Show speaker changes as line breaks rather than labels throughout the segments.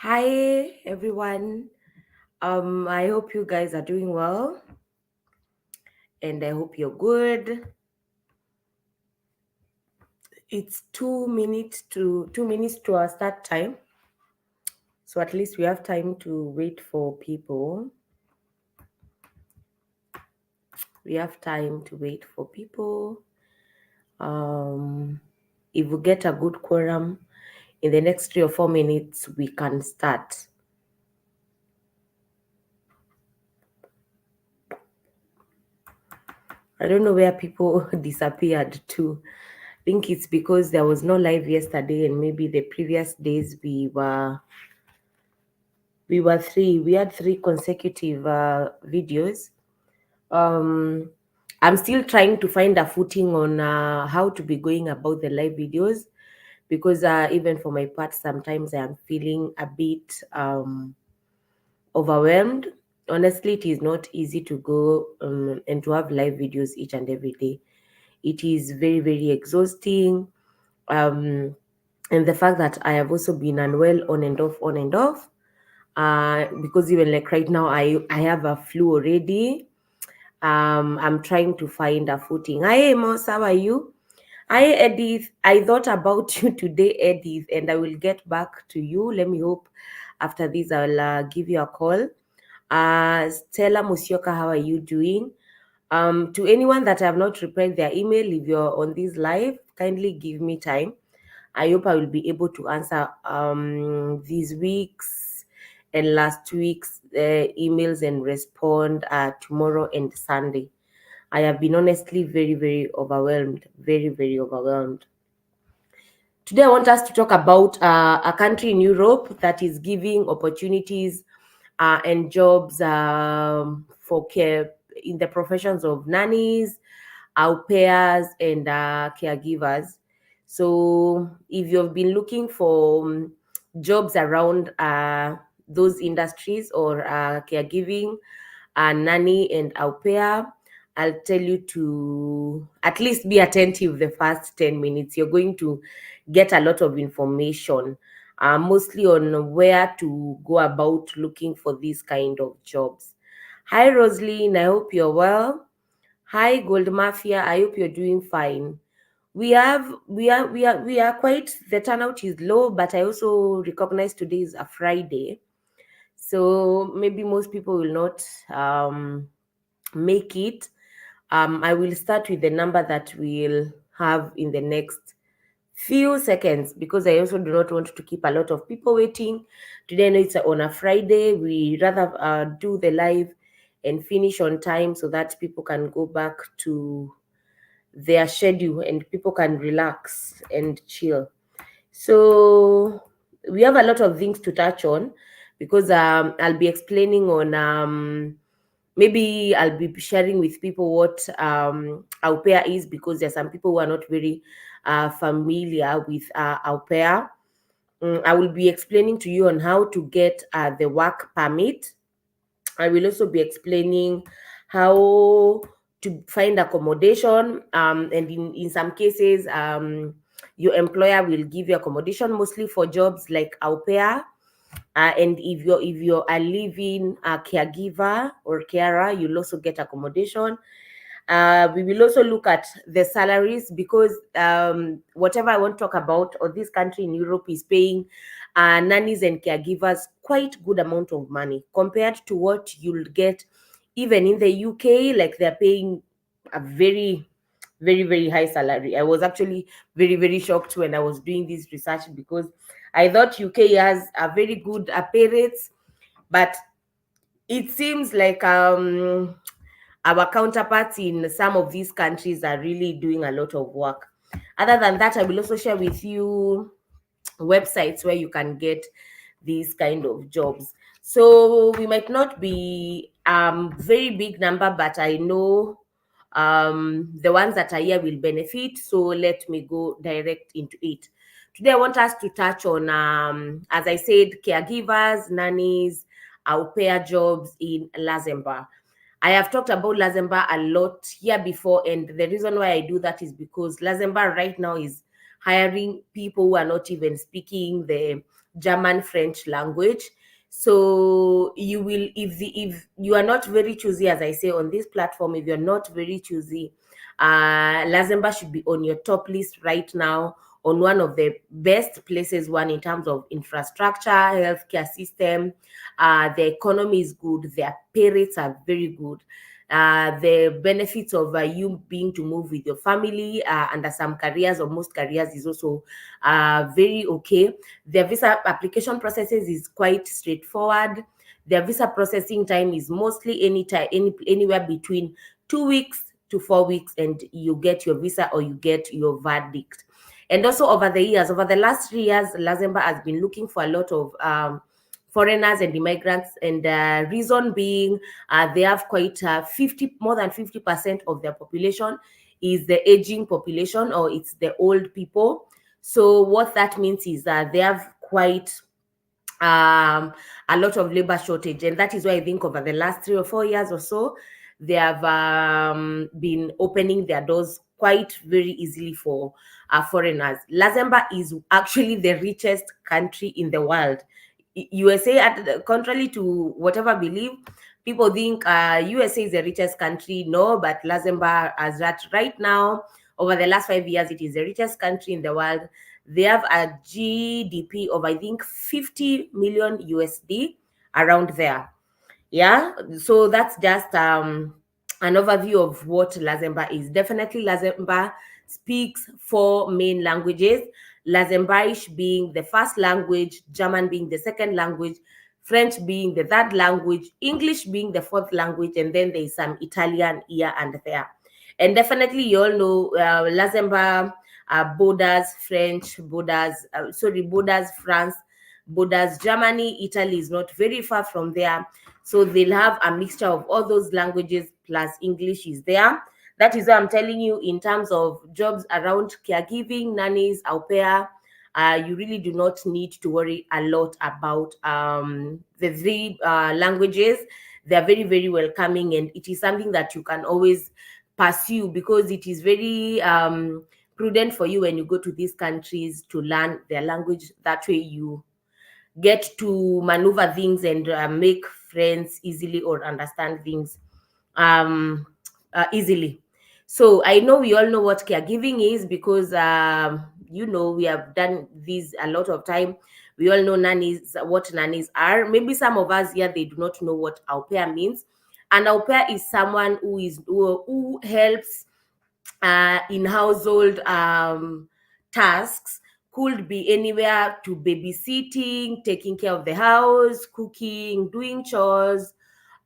Hi everyone. I hope you guys are doing well and I hope you're good. It's 2 minutes to our start time. So at least we have time to wait for people. We have time to wait for people. Um if we get a good quorum in the next 3 or 4 minutes, we can start. I don't know where people disappeared to. I think it's because there was no live yesterday and maybe the previous days we had three consecutive videos. um I'm still trying to find a footing on how to be going about the live videos, because even for my part sometimes I am feeling a bit overwhelmed. Honestly, it is not easy to go and to have live videos each and every day. It is very, very exhausting. um and the fact that I have also been unwell on and off, because even like right now I have a flu already. I'm trying to find a footing. Hi Amos, how are you? Hi Edith, I thought about you today, Edith, and I will get back to you. Let me hope after this I'll give you a call. Stella Musioka, how are you doing? To anyone that have not replied their email, if you're on this live, kindly give me time. I hope I will be able to answer these weeks and last week's emails and respond tomorrow and Sunday. I have been honestly very, very overwhelmed. Very, very overwhelmed. Today, I want us to talk about a country in Europe that is giving opportunities and jobs for care in the professions of nannies, au pairs, and caregivers. So, if you've been looking for jobs around those industries or caregiving, nanny, and au pair, I'll tell you to at least be attentive the first 10 minutes. You're going to get a lot of information, mostly on where to go about looking for these kind of jobs. Hi, Rosaline. I hope you're well. Hi, Gold Mafia. I hope you're doing fine. We are quite, the turnout is low, but I also recognize today is a Friday. So maybe most people will not make it. I will start with the number that we'll have in the next few seconds, because I also do not want to keep a lot of people waiting. Today, I know it's on a Friday. We rather do the live and finish on time so that people can go back to their schedule and people can relax and chill. So we have a lot of things to touch on, because I'll be explaining on maybe I'll be sharing with people what au pair is, because there's some people who are not very familiar with au pair. I will be explaining to you on how to get the work permit. I will also be explaining how to find accommodation, and in some cases, your employer will give you accommodation, mostly for jobs like au pair. And if you're a living caregiver or carer, you'll also get accommodation. We will also look at the salaries, because whatever I want to talk about, or this country in Europe is paying nannies and caregivers quite good amount of money compared to what you'll get even in the UK. Like, they're paying a very, very, very high salary. I was actually very, very shocked when I was doing this research, because I thought UK has a very good pay rates, but it seems like our counterparts in some of these countries are really doing a lot of work. Other than that, I will also share with you websites where you can get these kind of jobs. So we might not be very big number, but I know the ones that are here will benefit. So let me go direct into it. Today I want us to touch on, as I said, caregivers, nannies, au pair jobs in Luxembourg. I have talked about Luxembourg a lot here before, and the reason why I do that is because Luxembourg right now is hiring people who are not even speaking the German French language. So you will, if you are not very choosy, as I say on this platform, if you're not very choosy, Luxembourg should be on your top list right now, on one of the best places, one in terms of infrastructure, healthcare system. The economy is good, their pay rates are very good. The benefits of you being to move with your family under some careers or most careers is also very okay. Their visa application processes is quite straightforward. Their visa processing time is mostly anywhere between 2 weeks to 4 weeks, and you get your visa or you get your verdict. And also over the years, over the last 3 years, Luxembourg has been looking for a lot of foreigners and immigrants, and reason being they have quite 50 more than 50% of their population is the aging population, or it's the old people. So what that means is that they have quite a lot of labor shortage, and that is why I think over the last 3 or 4 years or so, they have been opening their doors quite very easily for foreigners. Luxembourg is actually the richest country in the world. USA, contrary to whatever belief, people think USA is the richest country. No, but Luxembourg, as that right now, over the last 5 years, it is the richest country in the world. They have a GDP of, I think, 50 million USD, around there. Yeah, so that's just an overview of what Luxembourg is. Definitely, Luxembourg speaks four main languages: Luxembourgish being the first language, German being the second language, French being the third language, English being the fourth language, and then there's some Italian here and there. And definitely, you all know Luxembourg borders French, borders France, borders Germany. Italy is not very far from there. So they'll have a mixture of all those languages plus English is there. That is why I'm telling you, in terms of jobs around caregiving, nannies, au pair, you really do not need to worry a lot about the three languages. They're very, very welcoming, and it is something that you can always pursue, because it is very prudent for you when you go to these countries to learn their language. That way you get to maneuver things and make friends easily, or understand things easily. So I know we all know what caregiving is, because we have done this a lot of time. We all know nannies, what nannies are. Maybe some of us here, they do not know what au pair means. An au pair is someone who helps in household tasks. Could be anywhere to babysitting, taking care of the house, cooking, doing chores,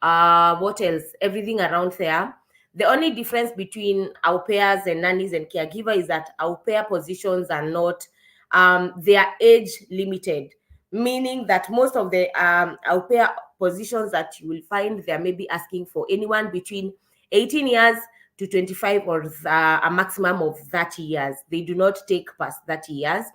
what else? Everything around there. The only difference between au pairs and nannies and caregiver is that au pair positions are not, they are age limited, meaning that most of the au pair positions that you will find, they are maybe asking for anyone between 18 years to 25, or a maximum of 30 years. They do not take past 30 years,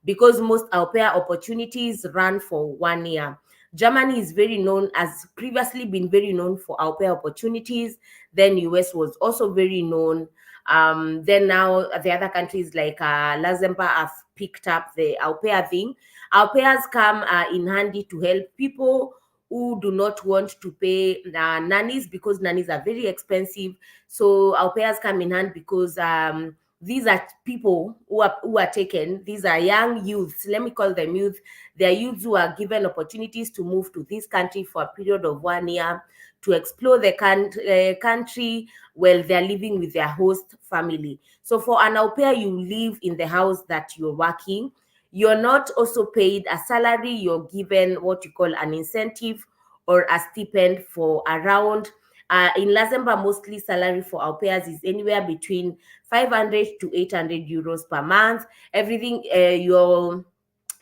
because most au pair opportunities run for 1 year. Germany is very known, as previously been very known for au pair opportunities. Then US was also very known. Then now the other countries like Luxembourg have picked up the au pair thing. Au pairs come in handy to help people who do not want to pay nannies, because nannies are very expensive. So au pairs come in hand because these are people who are taken. These are young youths. Let me call them youth. They are youths who are given opportunities to move to this country for a period of 1 year to explore the country while they're living with their host family. So for an au pair, you live in the house that you're working. You're not also paid a salary. You're given what you call an incentive or a stipend for around, in Luxembourg, mostly salary for au pairs is anywhere between 500 to 800 euros per month. Everything your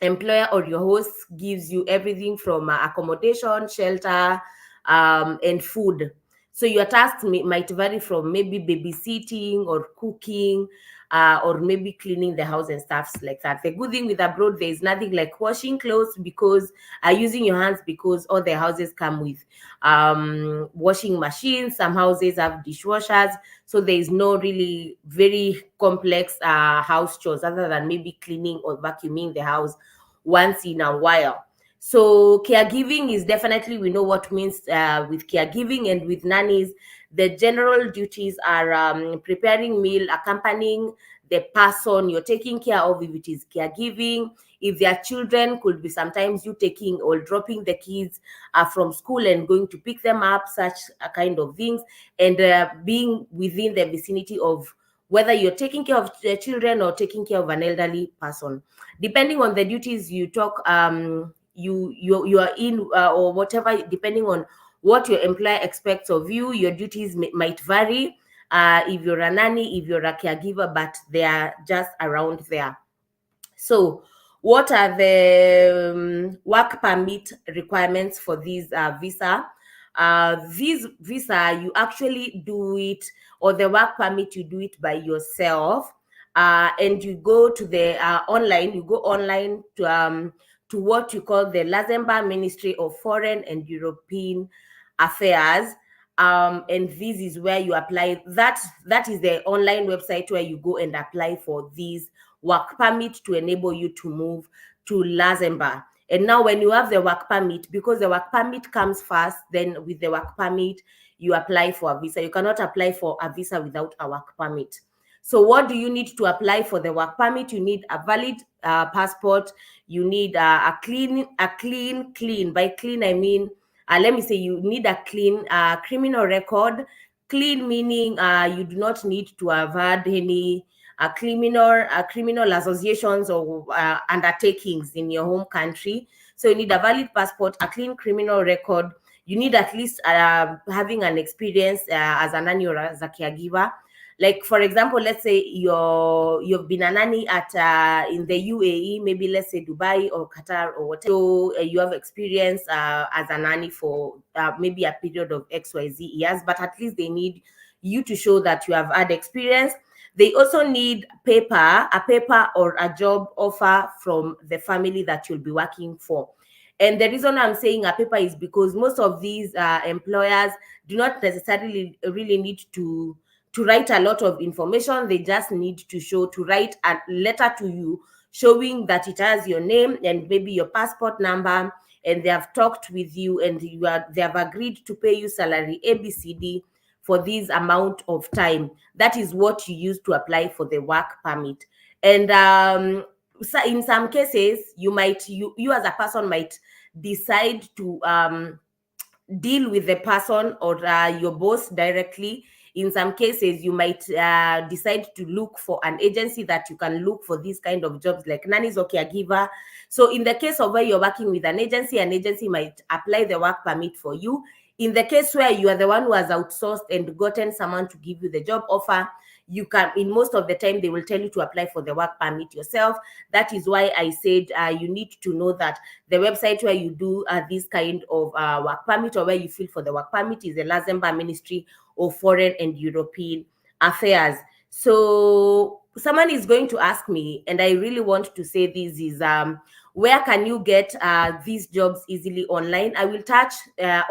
employer or your host gives you, everything from accommodation, shelter, and food. So your tasks might vary from maybe babysitting or cooking, or maybe cleaning the house and stuff like that. The good thing with abroad, there is nothing like washing clothes because using your hands, because all the houses come with washing machines. Some houses have dishwashers, so there is no really very complex house chores other than maybe cleaning or vacuuming the house once in a while. So caregiving is definitely, we know what means with caregiving. And with nannies, the general duties are preparing meal, accompanying the person you're taking care of, if it is caregiving. If their children, could be sometimes you taking or dropping the kids from school and going to pick them up, such a kind of things. And being within the vicinity of whether you're taking care of the children or taking care of an elderly person, depending on the duties you talk you are in, or whatever, depending on what your employer expects of you, your duties might vary. If you're a nanny, if you're a caregiver, but they are just around there. So what are the work permit requirements for this visa? This visa, you actually do it, or the work permit, you do it by yourself. And you go to the online, you go online to what you call the Luxembourg Ministry of Foreign and European Affairs. And this is where you apply. That is the online website where you go and apply for these work permit to enable you to move to Luxembourg. And now when you have the work permit, because the work permit comes first, then with the work permit, you apply for a visa. You cannot apply for a visa without a work permit. So what do you need to apply for the work permit? You need a valid passport. You need a clean, by clean, I mean, let me say, you need a clean criminal record. Clean meaning you do not need to have had any criminal associations or undertakings in your home country. So you need a valid passport, a clean criminal record. You need at least having an experience as a nanny or as a caregiver. Like, for example, let's say you've been a nanny at in the UAE, maybe let's say Dubai or Qatar or whatever. So you have experience as a nanny for maybe a period of XYZ years, but at least they need you to show that you have had experience. They also need a paper or a job offer from the family that you'll be working for. And the reason I'm saying a paper is because most of these employers do not necessarily really need to write a lot of information. They just need to write a letter to you showing that it has your name and maybe your passport number, and they have talked with you, and they have agreed to pay you salary ABCD for this amount of time. That is what you use to apply for the work permit. And so in some cases, you as a person might decide to deal with the person or your boss directly. In some cases, you might decide to look for an agency that you can look for these kind of jobs like nannies or caregiver. So in the case of where you're working with an agency might apply the work permit for you. In the case where you are the one who has outsourced and gotten someone to give you the job offer, you can, in most of the time, they will tell you to apply for the work permit yourself. That is why I said you need to know that the website where you do this kind of work permit, or where you fill for the work permit, is the Luxembourg Ministry of Foreign and European Affairs. So someone is going to ask me, and I really want to say this is, where can you get these jobs easily online? I will touch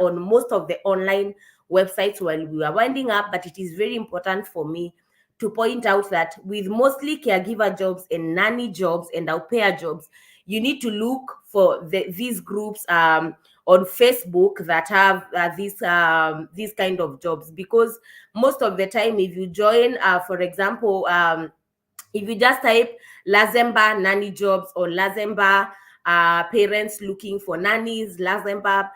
on most of the online websites while we are winding up, but it is very important for me to point out that with mostly caregiver jobs and nanny jobs and au pair jobs, you need to look for these groups on Facebook that have these kind of jobs, because most of the time, if you join, for example, if you just type Luxembourg nanny jobs or Luxembourg parents looking for nannies, Luxembourg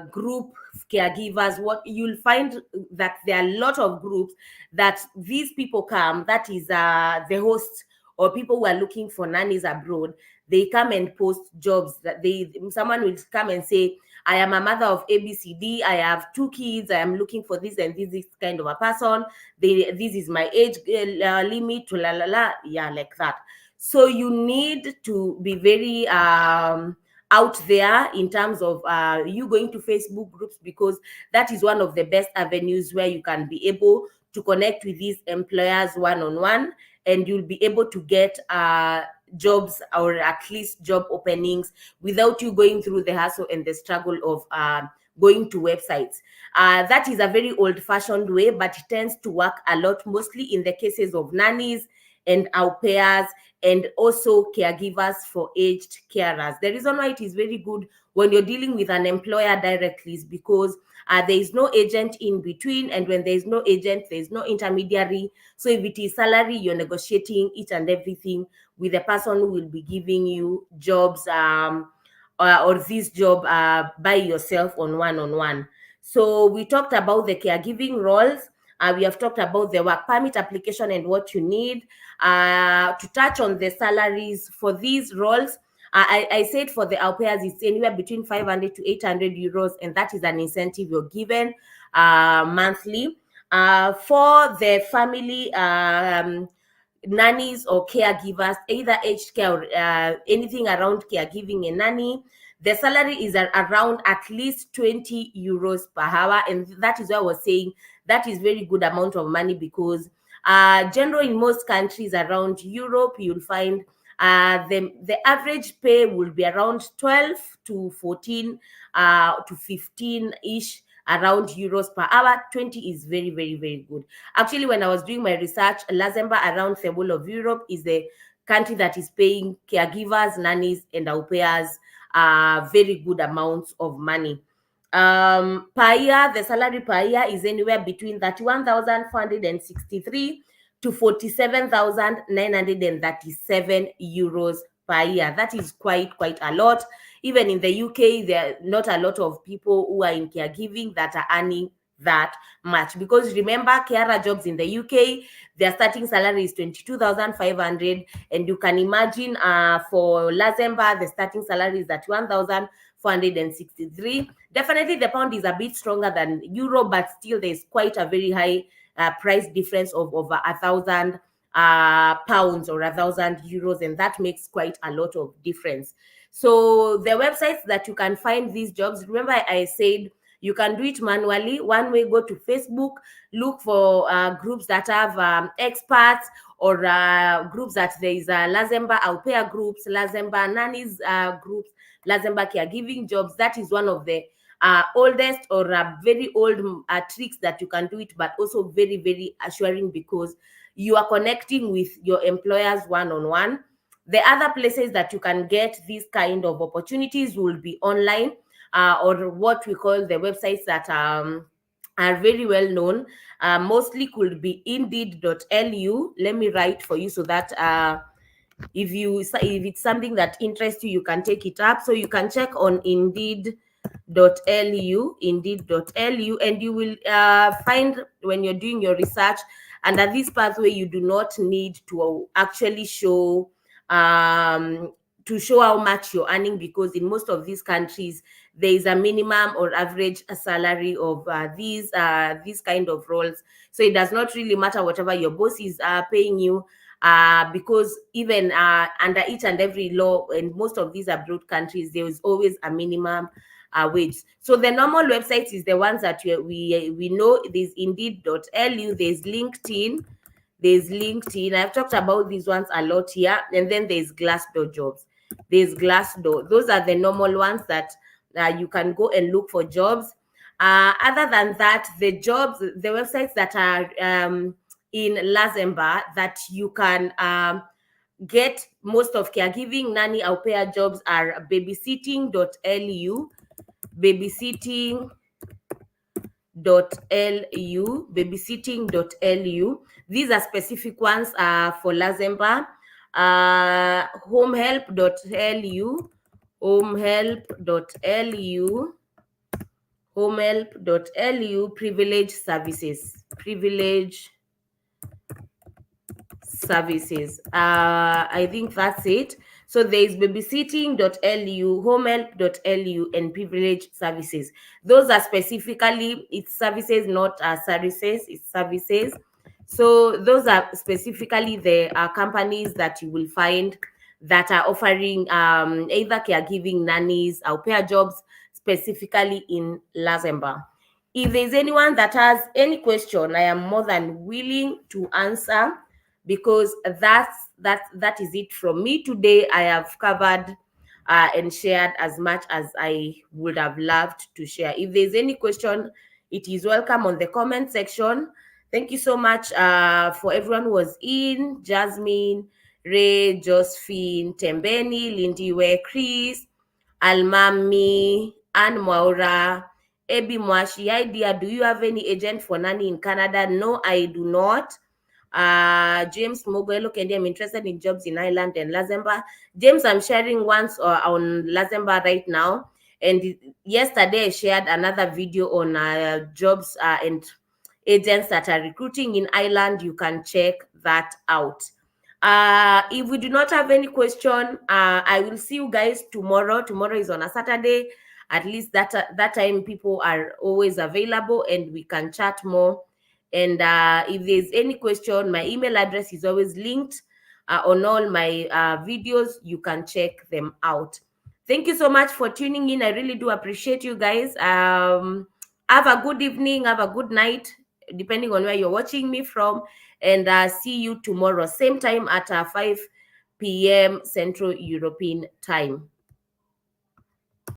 group caregivers, what you'll find that there are a lot of groups that these people come, that is the hosts or people who are looking for nannies abroad. They come and post jobs that someone will come and say, I am a mother of ABCD, I have 2 kids, I am looking for this and this kind of a person, this is my age limit, yeah, like that. So you need to be very out there in terms of you going to Facebook groups, because that is one of the best avenues where you can be able to connect with these employers one-on-one and you'll be able to get jobs, or at least job openings, without you going through the hassle and the struggle of going to websites. That is a very old-fashioned way, but it tends to work a lot, mostly in the cases of nannies and au pairs, and also caregivers for aged carers. The reason why it is very good when you're dealing with an employer directly is because there is no agent in between, and when there is no agent, there is no intermediary. So if it is salary, you're negotiating each and everything with the person who will be giving you jobs, or this job by yourself on one-on-one. So we talked about the caregiving roles. We have talked about the work permit application and what you need. To touch on the salaries for these roles, I said for the au pairs, it's anywhere between 500 to 800 euros, and that is an incentive you're given monthly. For the family nannies or caregivers, either aged care or anything around caregiving a nanny, the salary is around at least 20 euros per hour. And that is why I was saying that is very good amount of money, because generally in most countries around Europe, you'll find the average pay will be around 12 to 14 to 15-ish around euros per hour. 20 is very, very, very good. Actually, when I was doing my research, Luxembourg, around the whole of Europe, is the country that is paying caregivers, nannies, and au pairs very good amounts of money. Per year, the salary per year is anywhere between 31,463 to 47,937 euros per year. That is quite a lot. Even in the UK, there are not a lot of people who are in caregiving that are earning that much, because remember, carer jobs in the UK, their starting salary is 22,500, and you can imagine for Luxembourg the starting salary is at 1,463. Definitely the pound is a bit stronger than euro, but still there's quite a very high price difference of over 1,000 pounds or 1,000 euros, and that makes quite a lot of difference. So the websites that you can find these jobs, remember I said you can do it manually. One way, go to Facebook, look for groups that have experts, or groups that there is Luxembourg au pair groups, Luxembourg nannies groups, Luxembourg caregiving jobs. That is one of the oldest or very old tricks that you can do it, but also very, very assuring, because you are connecting with your employers one-on-one. The other places that you can get these kind of opportunities will be online, or what we call the websites that are very well known. Mostly could be indeed.lu. Let me write for you so that if it's something that interests you, you can take it up. So you can check on indeed.lu, and you will find, when you're doing your research, under this pathway, you do not need to actually show how much you're earning, because in most of these countries there is a minimum or average salary of these kind of roles. So it does not really matter whatever your boss is paying you, because even under each and every law in most of these abroad countries, there is always a minimum wage. So the normal websites is the ones that we know. There's indeed.lu, there's LinkedIn. I've talked about these ones a lot here. And then there's Glassdoor jobs. There's Glassdoor. Those are the normal ones that you can go and look for jobs. Other than that, the websites that are in Luxembourg that you can get most of caregiving, nanny, au pair jobs are babysitting.lu, babysitting.lu. These are specific ones for Luxembourg. Homehelp.lu, privilege services. I think that's it. So there is babysitting.lu, homehelp.lu, and privilege services. Those are specifically, it's services, not services, it's services. So those are specifically the companies that you will find that are offering either caregiving, nannies, au pair jobs, specifically in Luxembourg. If there's anyone that has any question, I am more than willing to answer. because that is it from me today. I have covered and shared as much as I would have loved to share. If there's any question, it is welcome on the comment section. Thank you so much for everyone who was in: Jasmine, Ray, Josephine, Tembeni, Lindiwe, Chris, Almami, Anne Maura, Ebi Mwashi. Hi dear, do you have any agent for nanny in Canada? No, I do not. James Mogwelo Kendi, I'm interested in jobs in Ireland and Luxembourg. James, I'm sharing once on Luxembourg right now. And yesterday I shared another video on jobs and agents that are recruiting in Ireland. You can check that out. If we do not have any question, I will see you guys tomorrow. Tomorrow is on a Saturday. At least that time people are always available and we can chat more. And if there's any question, my email address is always linked on all my videos. You can check them out. Thank you so much for tuning in. I really do appreciate you guys. Have a good evening, have a good night, depending on where you're watching me from. And see you tomorrow, same time at 5 p.m. Central European time.